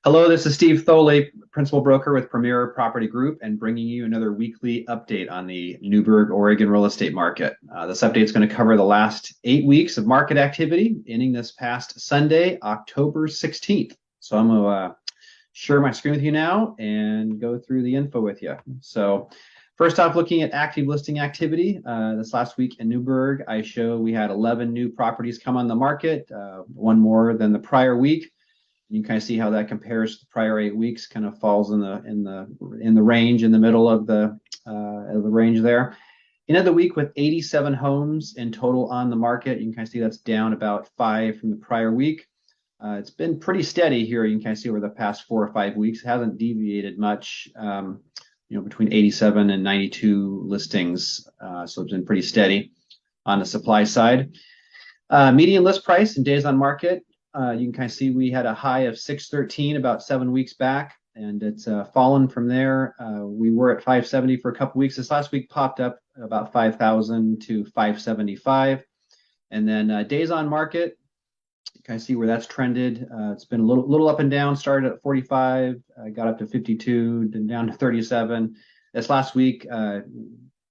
Hello, this is Steve Thoele, Principal Broker with Premier Property Group, and bringing you another weekly update on the Newberg, Oregon real estate market. This update is going to cover the last 8 weeks of market activity, ending this past Sunday, October 16th. So I'm going to share my screen with you now and go through the info with you. So first off, looking at active listing activity, this last week in Newberg, I show we had 11 new properties come on the market, one more than the prior week. You can kind of see how that compares to the prior 8 weeks. Kind of falls in the range in the middle of the range there. End of the week with 87 homes in total on the market. You can kind of see that's down about 5 from the prior week. It's been pretty steady here. You can kind of see over the past 4 or 5 weeks. It hasn't deviated much. Between 87 and 92 listings. So it's been pretty steady on the supply side. Median list price and days on market. You can kind of see we had a high of 613 about 7 weeks back, and it's fallen from there. We were at 570 for a couple weeks. This last week popped up about 5,000 to 575. And then days on market, you kind of see where that's trended. It's been a little up and down, started at 45, got up to 52, then down to 37. This last week,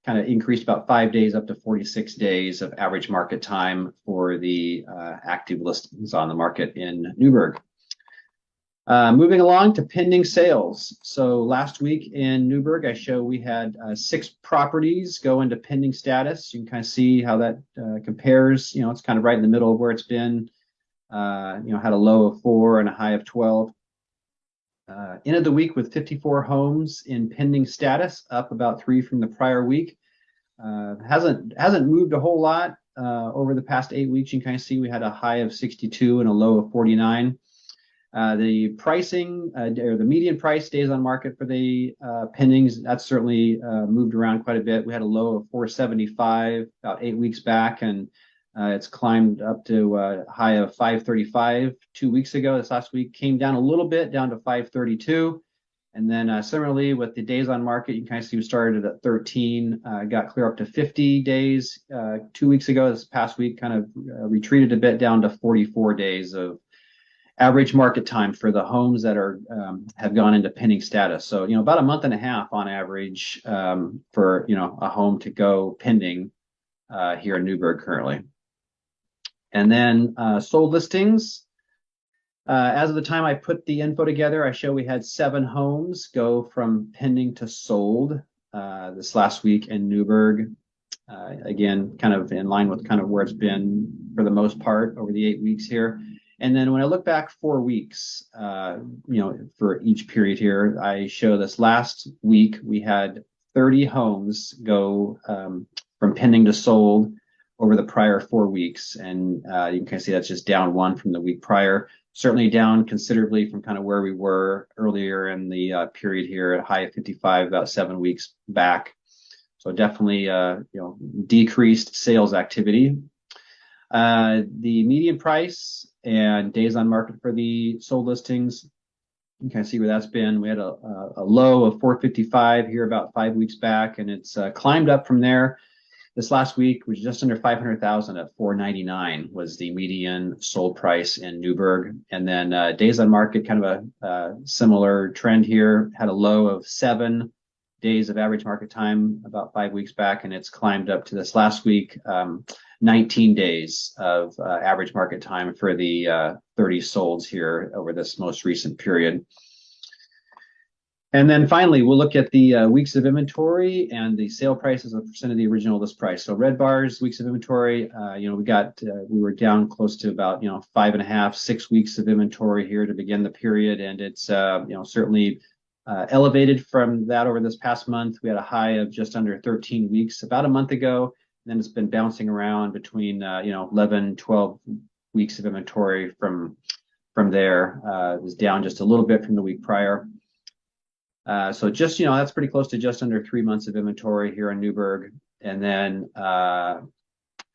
kind of increased about 5 days up to 46 days of average market time for the active listings on the market in Newberg. Moving along to pending sales. So last week in Newberg, I show we had 6 properties go into pending status. You can kind of see how that compares. It's kind of right in the middle of where it's been. Had a low of 4 and a high of 12. Ended the week with 54 homes in pending status, up about 3 from the prior week. Hasn't moved a whole lot over the past 8 weeks. You can kind of see we had a high of 62 and a low of 49. The pricing or the median price days on market for the pendings, that's certainly moved around quite a bit. We had a low of 475 about 8 weeks back, and it's climbed up to a high of 535 2 weeks ago. This last week came down a little bit, down to 532. And then similarly with the days on market, you can kind of see we started at 13, got clear up to 50 days 2 weeks ago. This past week kind of retreated a bit down to 44 days of average market time for the homes that have gone into pending status. So, about a month and a half on average for, a home to go pending here in Newberg currently. And then sold listings. As of the time I put the info together, I show we had 7 homes go from pending to sold this last week in Newberg. Again, kind of in line with kind of where it's been for the most part over the 8 weeks here. And then when I look back 4 weeks, for each period here, I show this last week we had 30 homes go from pending to sold over the prior 4 weeks. And you can kind of see that's just down 1 from the week prior. Certainly down considerably from kind of where we were earlier in the period here at high of 55 about 7 weeks back. So definitely, decreased sales activity. The median price and days on market for the sold listings, you can kind of see where that's been. We had a low of 455 here about 5 weeks back, and it's climbed up from there. This last week was just under 500,000 at 499 was the median sold price in Newberg. And then days on market, kind of a similar trend here, had a low of 7 days of average market time about 5 weeks back, and it's climbed up to this last week, 19 days of average market time for the 30 solds here over this most recent period. And then finally, we'll look at the weeks of inventory and the sale price as a percent of the original list price. So red bars, weeks of inventory, we were down close to about 5.5, 6 weeks of inventory here to begin the period, and it's certainly elevated from that over this past month. We had a high of just under 13 weeks about a month ago, and then it's been bouncing around between 11, 12 weeks of inventory from there. It was down just a little bit from the week prior. So just, that's pretty close to just under 3 months of inventory here in Newberg. And then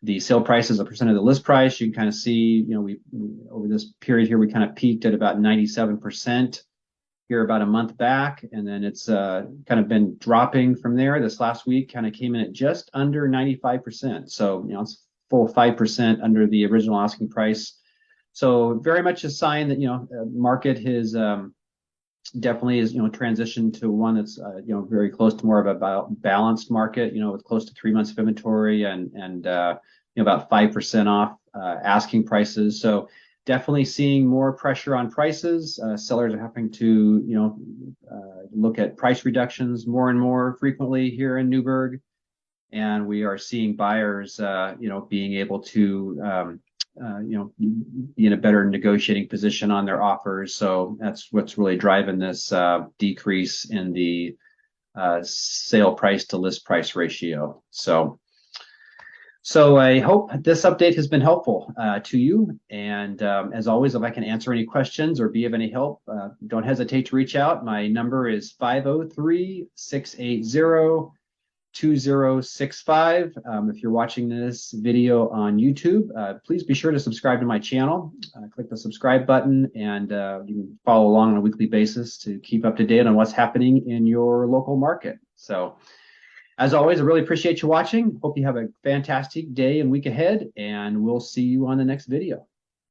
the sale price as a percent of the list price, you can kind of see, we over this period here, we kind of peaked at about 97% here about a month back. And then it's kind of been dropping from there. This last week kind of came in at just under 95%. So, it's full 5% under the original asking price. So very much a sign that, market has definitely is, transitioned to one that's, very close to more of a balanced market, with close to 3 months of inventory and about 5% off asking prices. So definitely seeing more pressure on prices. Sellers are having to, look at price reductions more and more frequently here in Newberg. And we are seeing buyers, being able to, be in a better negotiating position on their offers. So that's what's really driving this decrease in the sale price to list price ratio. So I hope this update has been helpful to you. And as always, if I can answer any questions or be of any help, don't hesitate to reach out. My number is 503-680-2065. If you're watching this video on YouTube, please be sure to subscribe to my channel. Click the subscribe button, and you can follow along on a weekly basis to keep up to date on what's happening in your local market. So as always, I really appreciate you watching. Hope you have a fantastic day and week ahead, and we'll see you on the next video.